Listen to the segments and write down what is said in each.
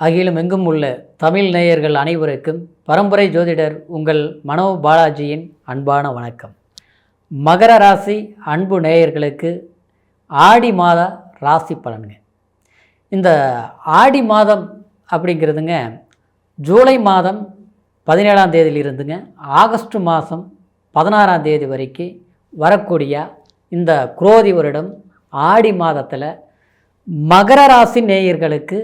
அகிலம் எங்கும் உள்ள தமிழ் நேயர்கள் அனைவருக்கும் பரம்பரை ஜோதிடர் உங்கள் மனோ பாலாஜியின் அன்பான வணக்கம். மகர ராசி அன்பு நேயர்களுக்கு ஆடி மாத ராசி பலனுங்க. இந்த ஆடி மாதம் அப்படிங்கிறதுங்க ஜூலை மாதம் 17ஆம் தேதியிலிருந்துங்க ஆகஸ்ட் மாதம் 16ஆம் தேதி வரைக்கும் வரக்கூடிய இந்த குரோதி வருடம் ஆடி மாதத்தில் மகர ராசி நேயர்களுக்கு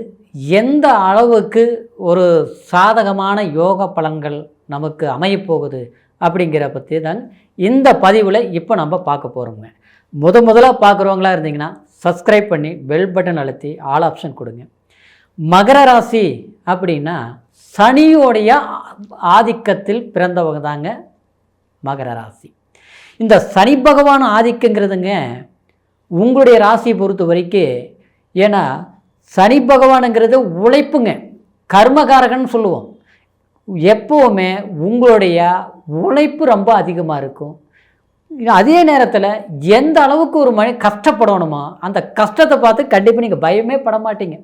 எந்த அளவுக்கு ஒரு சாதகமான யோக பலன்கள் நமக்கு அமையப்போகுது அப்படிங்கிற பற்றி தான் இந்த பதிவில் இப்போ நம்ம பார்க்க போகிறோங்க. முதலாக பார்க்குறவங்களா இருந்தீங்கன்னா சப்ஸ்கிரைப் பண்ணி பெல் பட்டன் அழுத்தி ஆல் ஆப்ஷன் கொடுங்க. மகர ராசி அப்படின்னா சனியோடைய ஆதிக்கத்தில் பிறந்தவங்க தாங்க மகர ராசி. இந்த சனி பகவான் ஆதிக்கங்கிறதுங்க உங்களுடைய ராசியை பொறுத்த வரைக்கும், ஏன்னா சனி பகவானுங்கிறது உழைப்புங்க, கர்மகாரகன்னு சொல்லுவோம். எப்போவுமே உங்களுடைய உழைப்பு ரொம்ப அதிகமாக இருக்கும். அதே நேரத்தில் எந்த அளவுக்கு ஒரு மனிதன் கஷ்டப்படணுமோ அந்த கஷ்டத்தை பார்த்து கண்டிப்பாக நீங்கள் பயமே பட மாட்டீங்க.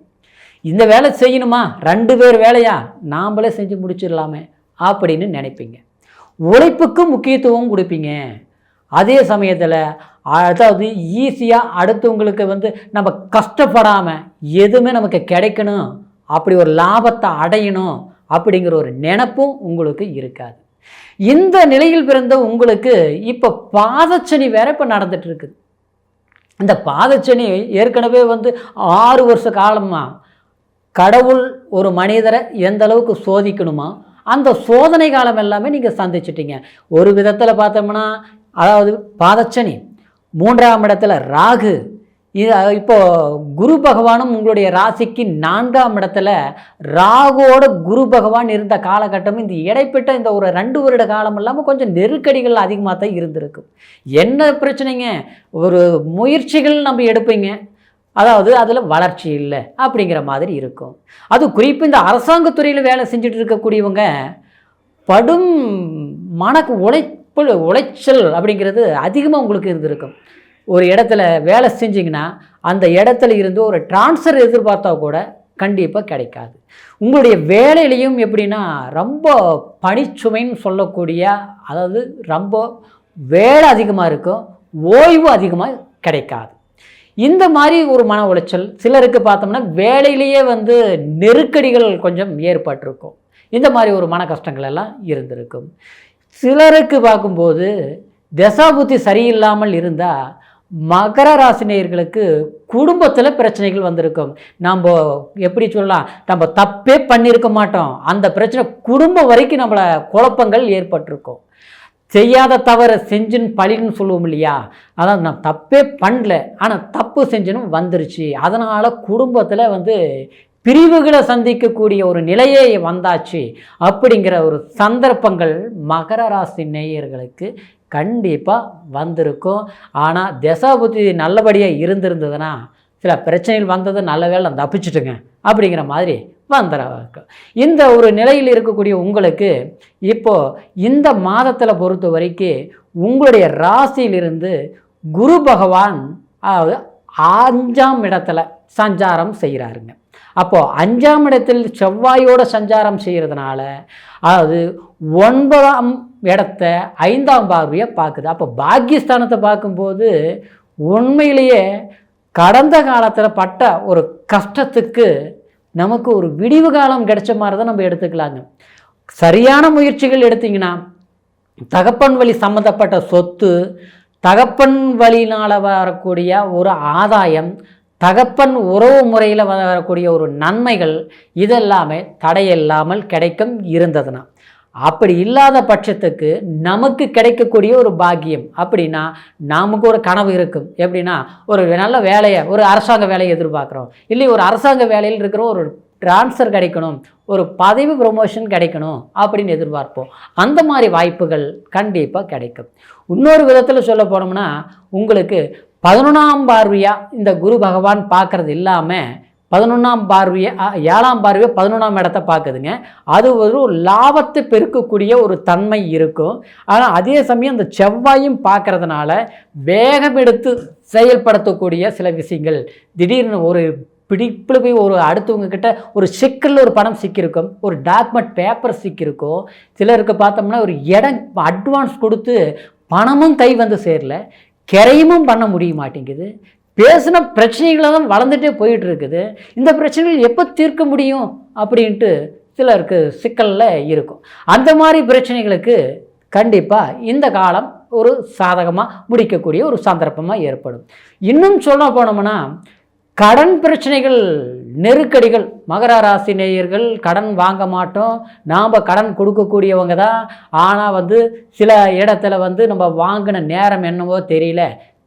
இந்த வேலை செய்யணுமா, 2 பேர் வேலையா, நாம்ளே செஞ்சு முடிச்சிடலாமே அப்படின்னு நினைப்பீங்க. உழைப்புக்கு முக்கியத்துவம் கொடுப்பீங்க. அதே சமயத்தில் அதாவது ஈஸியாக அடுத்தவங்களுக்கு நம்ம கஷ்டப்படாமல் எதுவுமே நமக்கு கிடைக்கணும், அப்படி ஒரு லாபத்தை அடையணும் அப்படிங்கிற ஒரு நினைப்பும் உங்களுக்கு இருக்காது. இந்த நிலையில் பிறந்த உங்களுக்கு இப்போ பாதச்சனி வேற இப்போ நடந்துட்டு இருக்குது. இந்த பாதச்சனி ஏற்கனவே 6 வருஷ காலமாக கடவுள் ஒரு மனிதரை எந்த அளவுக்கு சோதிக்கணுமா அந்த சோதனை காலம் எல்லாமே நீங்கள் சந்திச்சிட்டிங்க. ஒரு விதத்தில் பார்த்தோம்னா அதாவது பாதச்சனி, 3ஆம் இடத்துல ராகு, இப்போது குரு பகவானும் உங்களுடைய ராசிக்கு 4ஆம் இடத்துல ராகுவோட குரு பகவான் இருந்த காலகட்டம் இந்த இடைப்பட்ட இந்த ஒரு 2 வருட காலம் இல்லாமல் கொஞ்சம் நெருக்கடிகள் அதிகமாக தான் இருந்திருக்கும். என்ன பிரச்சனைங்க, ஒரு முயற்சிகள் நம்ம எடுப்பீங்க, அதாவது அதில் வளர்ச்சி இல்லை அப்படிங்கிற மாதிரி இருக்கும். அது குறிப்பு இந்த அரசாங்கத்துறையில் வேலை செஞ்சுட்டு இருக்கக்கூடியவங்க படும் உளைச்சல் அப்படிங்கிறது அதிகமாக உங்களுக்கு இருந்திருக்கும். ஒரு இடத்துல வேலை செஞ்சிங்கன்னா அந்த இடத்துல இருந்து ஒரு டிரான்ஸ்ஃபர் எதிர்பார்த்தா கூட கண்டிப்பாக கிடைக்காது. உங்களுடைய வேலையிலையும் எப்படின்னா ரொம்ப பணிச்சுமைன்னு சொல்லக்கூடிய, அதாவது ரொம்ப வேலை அதிகமாக இருக்கும், ஓய்வு அதிகமாக கிடைக்காது. இந்த மாதிரி ஒரு மன உளைச்சல் சிலருக்கு பார்த்தோம்னா வேலையிலேயே நெருக்கடிகள் கொஞ்சம் ஏற்பட்டிருக்கும். இந்த மாதிரி ஒரு மன கஷ்டங்கள் எல்லாம் இருந்திருக்கும். சிலருக்கு பார்க்கும்போது தசாபுத்தி சரியில்லாமல் இருந்தால் மகர ராசினியர்களுக்கு குடும்பத்தில் பிரச்சனைகள் வந்திருக்கும். நம்ம எப்படி சொல்லலாம், நம்ம தப்பே பண்ணியிருக்க மாட்டோம், அந்த பிரச்சனை குடும்பம் வரைக்கும் நம்மளை குழப்பங்கள் ஏற்பட்டிருக்கும். செய்யாத தவறு செஞ்சுன்னு பழின்னு சொல்லுவோம் இல்லையா, அதாவது நான் தப்பே பண்ணல ஆனால் தப்பு செஞ்சுன்னு வந்துருச்சு, அதனால் குடும்பத்தில் பிரிவுகளை சந்திக்கக்கூடிய ஒரு நிலையே வந்தாச்சு அப்படிங்கிற ஒரு சந்தர்ப்பங்கள் மகர ராசி நேயர்களுக்கு கண்டிப்பாக வந்திருக்கும். ஆனால் தசாபுத்தி நல்லபடியாக இருந்திருந்ததுன்னா சில பிரச்சனைகள் வந்தது நல்ல வேளை தப்பிச்சுட்டுங்க அப்படிங்கிற மாதிரி வந்துடும். இந்த ஒரு நிலையில் இருக்கக்கூடிய உங்களுக்கு இப்போது இந்த மாதத்தில் பொறுத்த வரைக்கும் உங்களுடைய ராசியிலிருந்து குரு பகவான் 5ஆம் இடத்துல சஞ்சாரம் செய்கிறாருங்க. அப்போது 5ஆம் இடத்தில் செவ்வாயோட சஞ்சாரம் செய்கிறதுனால அதாவது 9ஆம் இடத்த 5ஆம் பார்வையை பார்க்குது. அப்போ பாக்கியஸ்தானத்தை பார்க்கும்போது உண்மையிலேயே கடந்த காலத்தில் பட்ட ஒரு கஷ்டத்துக்கு நமக்கு ஒரு விடிவு காலம் கிடைச்ச மாதிரி தான் நம்ம எடுத்துக்கலாங்க. சரியான முயற்சிகள் எடுத்திங்கன்னா தகப்பன் வழி சம்மந்தப்பட்ட சொத்து, தகப்பன் வழியினால் வரக்கூடிய ஒரு ஆதாயம், தகப்பன் உறவு முறையில் வரக்கூடிய ஒரு நன்மைகள் இதெல்லாமே தடையில்லாமல் கிடைக்கும் இருந்ததுன்னா. அப்படி இல்லாத பட்சத்துக்கு நமக்கு கிடைக்கக்கூடிய ஒரு பாக்கியம் அப்படின்னா நமக்கு ஒரு கனவு இருக்கும். எப்படின்னா ஒரு நல்ல வேலையை, ஒரு அரசாங்க வேலையை எதிர்பார்க்குறோம், இல்லை ஒரு அரசாங்க வேலையில் இருக்கிற ஒரு ட்ரான்ஸ்ஃபர் கிடைக்கணும், ஒரு பதவி ப்ரொமோஷன் கிடைக்கணும் அப்படின்னு எதிர்பார்ப்போம். அந்த மாதிரி வாய்ப்புகள் கண்டிப்பாக கிடைக்கும். இன்னொரு விதத்தில் சொல்ல போனோம்னா உங்களுக்கு 11ஆம் பார்வையாக இந்த குரு பகவான் பார்க்குறது இல்லாமல் 11ஆம் பார்வையை 7ஆம் பார்வையை 11ஆம் இடத்தை பார்க்குதுங்க. அது ஒரு லாபத்தை பெருக்கக்கூடிய ஒரு தன்மை இருக்கும். ஆனால் அதே சமயம் அந்த செவ்வாயும் பார்க்கறதுனால வேகம் எடுத்து செயல்படுத்தக்கூடிய சில விஷயங்கள், திடீர்னு ஒரு பிடிப்பில் போய் ஒரு அடுத்தவங்க கிட்ட ஒரு சிக்கலில் ஒரு பணம் சிக்கியிருக்கும், ஒரு டாக்குமெண்ட் பேப்பர் சிக்கியிருக்கும். சிலருக்கு பார்த்தோம்னா ஒரு இடம் அட்வான்ஸ் கொடுத்து பணமும் கை வந்து சேரல, கிரையமும் பண்ண முடிய மாட்டேங்குது. பேசின பிரச்சனைகளை தான் வளர்ந்துட்டே போயிட்டு இருக்குது. இந்த பிரச்சனைகள் எப்போ தீர்க்க முடியும் அப்படின்ட்டு சிலருக்கு சிக்கலில் இருக்கும். அந்த மாதிரி பிரச்சனைகளுக்கு கண்டிப்பாக இந்த காலம் ஒரு சாதகமாக முடிக்கக்கூடிய ஒரு சந்தர்ப்பமாக ஏற்படும். இன்னும் சொல்ல போனோம்னா கடன் பிரச்சனைகள், நெருக்கடிகள், மகர ராசி நேயர்கள் கடன் வாங்க மாட்டோம், நாம் கடன் கொடுக்கக்கூடியவங்க தான். ஆனால் சில இடத்துல நம்ம வாங்கின நேரம் என்னவோ தெரியல,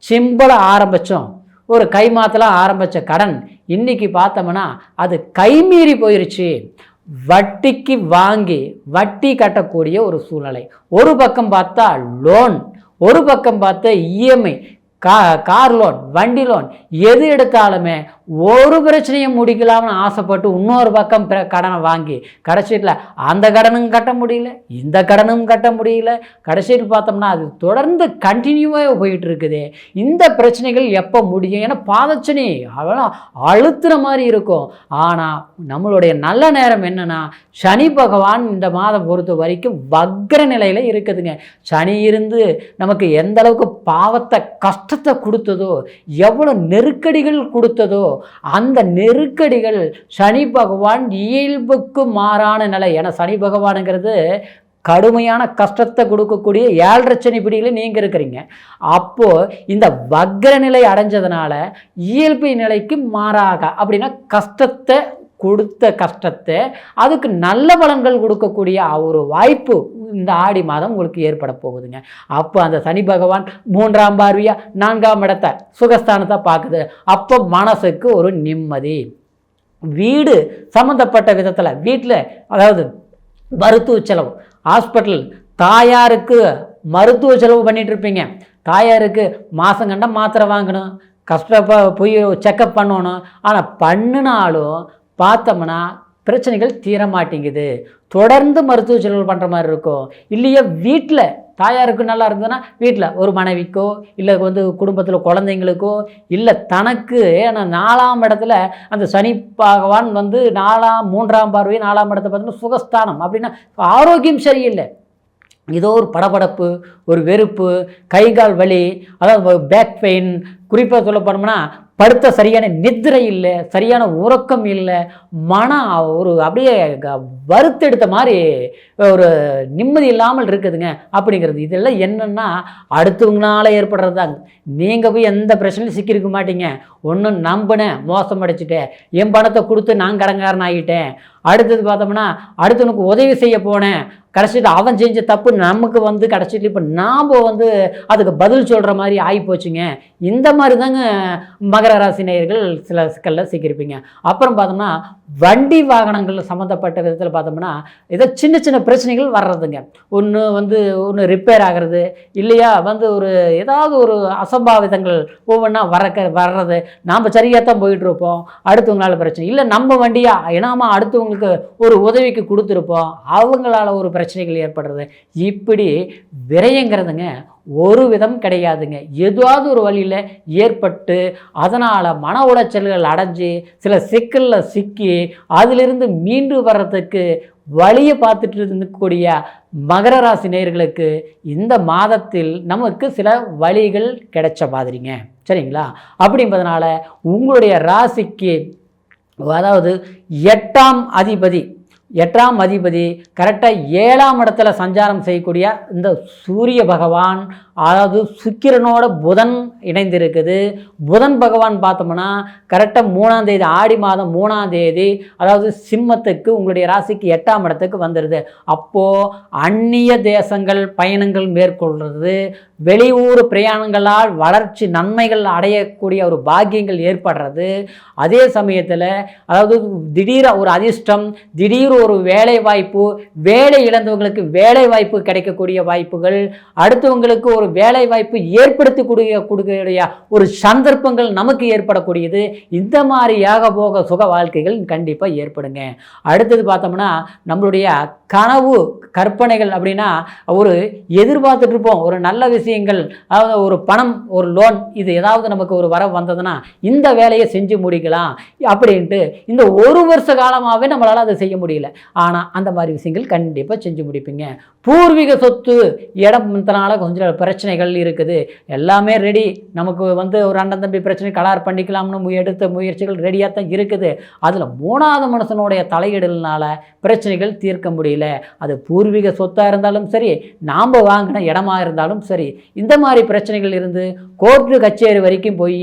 சிம்பிளாக ஆரம்பித்தோம், ஒரு கைமாத்தலாம் ஆரம்பித்த கடன் இன்றைக்கி பார்த்தோம்னா அது கைமீறி போயிடுச்சு. வட்டிக்கு வாங்கி வட்டி கட்டக்கூடிய ஒரு சூழ்நிலை. ஒரு பக்கம் பார்த்தா லோன், ஒரு பக்கம் பார்த்தா இஎம்ஐ, கார் லோன், வண்டி லோன், எது எடுத்தாலுமே ஒரு பிரச்சனையும் முடிக்கலாம்னு ஆசைப்பட்டு இன்னொரு பக்கம் கடனை வாங்கி கடைசியில் அந்த கடனும் கட்ட முடியல, இந்த கடனும் கட்ட முடியல. கடைசியில் பார்த்தோம்னா அது தொடர்ந்து கண்டினியூவாக போயிட்டு இருக்குது. இந்த பிரச்சனைகள் எப்போ முடியும்? ஏன்னா பாதச்சனி அதெல்லாம் அழுத்துற மாதிரி இருக்கும். ஆனால் நம்மளுடைய நல்ல நேரம் என்னென்னா சனி பகவான் இந்த மாதம் பொறுத்த வரைக்கும் வக்ர நிலையில் இருக்குதுங்க. சனி இருந்து நமக்கு எந்த அளவுக்கு பாவத்தை கஷ்டத்தை கொடுத்ததோ, எவ்வளோ நெருக்கடிகள் கொடுத்ததோ, அந்த நெருக்கடிகள் சனி பகவான் இயல்புக்கு மாறான நிலை. ஏன்னா சனி பகவானுங்கிறது கடுமையான கஷ்டத்தை கொடுக்கக்கூடிய 7.5 சனி பிடியில் நீங்கள் இருக்கிறீங்க. அப்போது இந்த வக்ர நிலை அடைஞ்சதுனால இயல்பு நிலைக்கு மாறாக அப்படின்னா கஷ்டத்தை கொடுத்த கஷ்டத்தை அதுக்கு நல்ல பலன்கள் கொடுக்கக்கூடிய ஒரு வாய்ப்பு இந்த ஆடி மாதம் உங்களுக்கு ஏற்பட போகுதுங்க. அப்போ அந்த சனி பகவான் 3ஆம் பார்வையா 4ஆம் இடத்தை சுகஸ்தானத்தை பார்க்குது. அப்போ மனசுக்கு ஒரு நிம்மதி. வீடு சம்மந்தப்பட்ட விதத்தில் வீட்டில் அதாவது மருத்துவ செலவு, ஹாஸ்பிட்டல், தாயாருக்கு மருத்துவ செலவு பண்ணிகிட்டு இருப்பீங்க. தாயாருக்கு மாதம் கண்ட மாத்திரை வாங்கணும், போய் செக்கப் பண்ணணும். ஆனால் பண்ணினாலும் பார்த்தோம்னா பிரச்சனைகள் தீர மாட்டேங்குது. தொடர்ந்து மருத்துவ செலவு பண்ணுற மாதிரி இருக்கும். இல்லையா வீட்டில் தாயாருக்கு நல்லா இருந்ததுன்னா வீட்டில் ஒரு மனைவிக்கோ இல்லை குடும்பத்தில் குழந்தைங்களுக்கோ இல்லை தனக்கு. ஏன்னா 4ஆம் இடத்துல அந்த சனி பகவான் 3ஆம் பார்வை 4ஆம் இடத்தை பார்த்தோம்னா சுகஸ்தானம் அப்படின்னா ஆரோக்கியம் சரியில்லை. ஏதோ ஒரு படபடப்பு, ஒரு வெறுப்பு, கைகால் வலி, அதாவது பேக் பெயின், குறிப்பாக சொல்ல போனோம்னா படுத்த சரியான நித்திரை இல்லை, சரியான உறக்கம் இல்லை, ஒரு அப்படியே வறுத்தெடுத்த மாதிரி ஒரு நிம்மதி இல்லாமல் இருக்குதுங்க அப்படிங்கிறது. இதெல்லாம் என்னென்னா அடுத்தவங்களால ஏற்படுறது தாங்க. நீங்கள் போய் எந்த பிரச்சனையும் சிக்கியிருக்க மாட்டீங்க. ஒன்றும் நம்பினேன், மோசம் அடைச்சிட்டேன், என் பணத்தை கொடுத்து நான் கடன்காரன் ஆகிட்டேன். அடுத்தது பார்த்தோம்னா அடுத்தவனுக்கு உதவி செய்ய போனேன், கடைசியில் அவன் செஞ்ச தப்பு நமக்கு கடைசியில் இப்போ நாம் அதுக்கு பதில் சொல்கிற மாதிரி ஆகிப்போச்சுங்க. இந்த மாதிரி தாங்க மகர ராசி நேயர்கள் சில சிக்கலில் சிக்கியிருப்பீங்க. அப்புறம் பார்த்தோம்னா வண்டி வாகனங்கள் சம்மந்தப்பட்ட விதத்தில் பார்த்தோம்னா ஏதோ சின்ன சின்ன பிரச்சனைகள் வர்றதுங்க. ஒன்று ரிப்பேர் ஆகிறது, இல்லையா ஒரு ஏதாவது ஒரு அசம்பாவிதங்கள் ஒவ்வொன்றா வர்றது. நாம் சரியாக தான் போயிட்டுருப்போம், அடுத்தவங்களால பிரச்சனை இல்லை. நம்ம வண்டியாக இனாமல் அடுத்தவங்களுக்கு ஒரு உதவிக்கு கொடுத்துருப்போம், அவங்களால ஒரு பிரச்சனைகள் ஏற்படுறது. இப்படி விரயங்கிறதுங்க ஒரு விதம் கிடையாதுங்க. ஏதாவது ஒரு வழியில் ஏற்பட்டு அதனால் மன உளைச்சல்கள் அடைஞ்சி சில சிக்கலில் சிக்கி அதிலிருந்து மீண்டு வர்றதுக்கு வழியை பார்த்துட்டு இருக்கக்கூடிய மகர ராசி நேயர்களுக்கு இந்த மாதத்தில் நமக்கு சில வழிகள் கிடைச்ச மாதிரிங்க. சரிங்களா? அப்படின்றதுனால உங்களுடைய ராசிக்கு அதாவது 8ஆம் அதிபதி கரெக்டாக 7ஆம் இடத்துல சஞ்சாரம் செய்யக்கூடிய இந்த சூரிய பகவான், அதாவது சுக்கிரனோட புதன் இணைந்திருக்குது. புதன் பகவான் பார்த்தோம்னா கரெக்டாக 3ஆம் தேதி, ஆடி மாதம் 3ஆம் தேதி, அதாவது சிம்மத்துக்கு உங்களுடைய ராசிக்கு 8ஆம் இடத்துக்கு வந்துடுது. அப்போது அந்நிய தேசங்கள் பயணங்கள் மேற்கொள்வது, வெளியூர் பிரயாணங்களால் வளர்ச்சி நன்மைகள் அடையக்கூடிய ஒரு பாக்கியங்கள் ஏற்படுறது. அதே சமயத்தில் அதாவது திடீர் ஒரு அதிர்ஷ்டம், திடீர் ஒரு வேலை வாய்ப்பு, வேலை இழந்தவங்களுக்கு வேலை வாய்ப்பு கிடைக்கக்கூடிய வாய்ப்புகள், அடுத்தவங்களுக்கு ஒரு வேலை வாய்ப்பு ஏற்படுத்தி கொடுக்கக்கூடிய ஒரு சந்தர்ப்பங்கள் நமக்கு ஏற்படக்கூடியது. இந்த மாதிரியாக போக சுக வாழ்க்கைகள் கண்டிப்பாக ஏற்படுங்க. அடுத்தது பார்த்தோம்னா நம்மளுடைய கனவு கற்பனைகள் அப்படின்னா ஒரு எதிர்பார்த்துட்டு இருப்போம் ஒரு நல்ல விஷயங்கள், அதாவது ஒரு பணம், ஒரு லோன், இது ஏதாவது நமக்கு ஒரு வரவு வந்ததுன்னா இந்த வேலையை செஞ்சு முடிக்கலாம் அப்படின்ட்டு இந்த ஒரு வருஷ காலமாகவே நம்மளால் அதை செய்ய முடியல. ஆனால் அந்த மாதிரி விஷயங்கள் கண்டிப்பாக செஞ்சு முடிப்பீங்க. பூர்வீக சொத்து இடம்னால கொஞ்சம் பிரச்சனைகள் இருக்குது, எல்லாமே ரெடி, நமக்கு ஒரு அண்ணன் தம்பி பிரச்சனை கலார் பண்ணிக்கலாம்னு எடுத்த முயற்சிகள் ரெடியாக தான் இருக்குது. அதில் 3வது மனுஷனுடைய தலையிடல்னால பிரச்சனைகள் தீர்க்க முடியல. அது பூர்வீக சொத்தாக இருந்தாலும் சரி, நாம் வாங்கின இடமா இருந்தாலும் சரி, இந்த மாதிரி பிரச்சனைகள் இருந்து கோர்ட்டு கச்சேரி வரைக்கும் போய்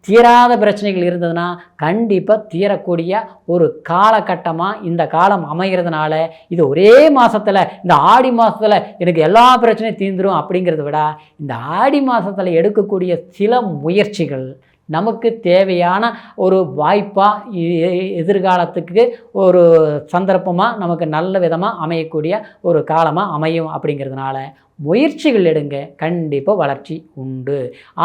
தீராத பிரச்சனைகள் இருந்ததுன்னா கண்டிப்பாக தீரக்கூடிய ஒரு காலகட்டமாக இந்த காலம் அமைகிறதுனால இது ஒரே மாதத்தில், இந்த ஆடி மாதத்தில் எனக்கு எல்லா பிரச்சனையும் தீர்ந்துடும் அப்படிங்கிறத விட இந்த ஆடி மாதத்தில் எடுக்கக்கூடிய சில முயற்சிகள் நமக்கு தேவையான ஒரு வாய்ப்பாக எதிர்காலத்துக்கு ஒரு சந்தர்ப்பமாக நமக்கு நல்ல விதமாக அமையக்கூடிய ஒரு காலமாக அமையும். அப்படிங்கிறதுனால முயற்சிகள் எடுங்க, கண்டிப்பாக வளர்ச்சி உண்டு.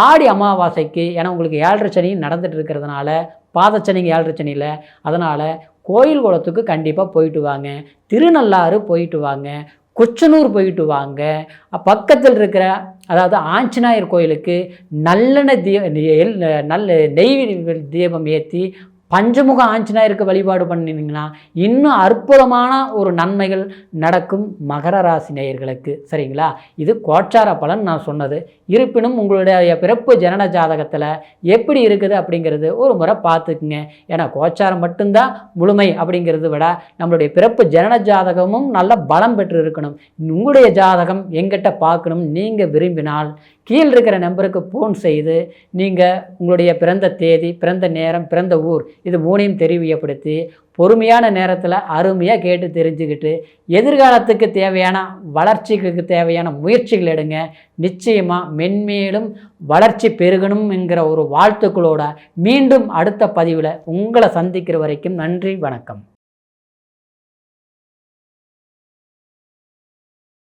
ஆடி அமாவாசைக்கு, ஏன்னா உங்களுக்கு 7.5 சனி நடந்துட்டு இருக்கிறதுனால, பாதச்சனிங்க 7.5 சனியில், அதனால் கோயில் குளத்துக்கு கண்டிப்பாக போயிட்டு வாங்க, திருநள்ளாறு போயிட்டு வாங்க, கொச்சனூர் போயிட்டு வாங்க, பக்கத்தில் இருக்கிற அதாவது ஆஞ்சநாயர் கோயிலுக்கு நல்ல நெய் தீபம் ஏற்றி பஞ்சமுக ஆஞ்சநாயருக்கு வழிபாடு பண்ணினீங்கன்னா இன்னும் அற்புதமான ஒரு நன்மைகள் நடக்கும் மகர ராசி நேயர்களுக்கு. சரிங்களா? இது கோச்சார பலன் நான் சொன்னது. இருப்பினும் உங்களுடைய பிறப்பு ஜனன ஜாதகத்தில் எப்படி இருக்குது அப்படிங்கிறது ஒரு முறை பார்த்துக்குங்க. ஏன்னா கோச்சாரம் மட்டும்தான் முழுமை அப்படிங்கிறத விட நம்மளுடைய பிறப்பு ஜனன ஜாதகமும் நல்ல பலம் பெற்று இருக்கணும். உங்களுடைய ஜாதகம் எங்கிட்ட பார்க்கணும் நீங்கள் விரும்பினால் கீழ் இருக்கிற நம்பருக்கு ஃபோன் செய்து நீங்கள் உங்களுடைய பிறந்த தேதி, பிறந்த நேரம், பிறந்த ஊர், இது 3ஐயும் தெரியப்படுத்தி பொறுமையான நேரத்தில் அருமையாக கேட்டு தெரிஞ்சுக்கிட்டு எதிர்காலத்துக்கு தேவையான வளர்ச்சிக்கு தேவையான முயற்சிகள் எடுங்க. நிச்சயமாக மென்மேலும் வளர்ச்சி பெருகணும் என்கிற ஒரு வாழ்த்துக்களோட மீண்டும் அடுத்த பதிவில் உங்களை சந்திக்கிற வரைக்கும் நன்றி, வணக்கம்.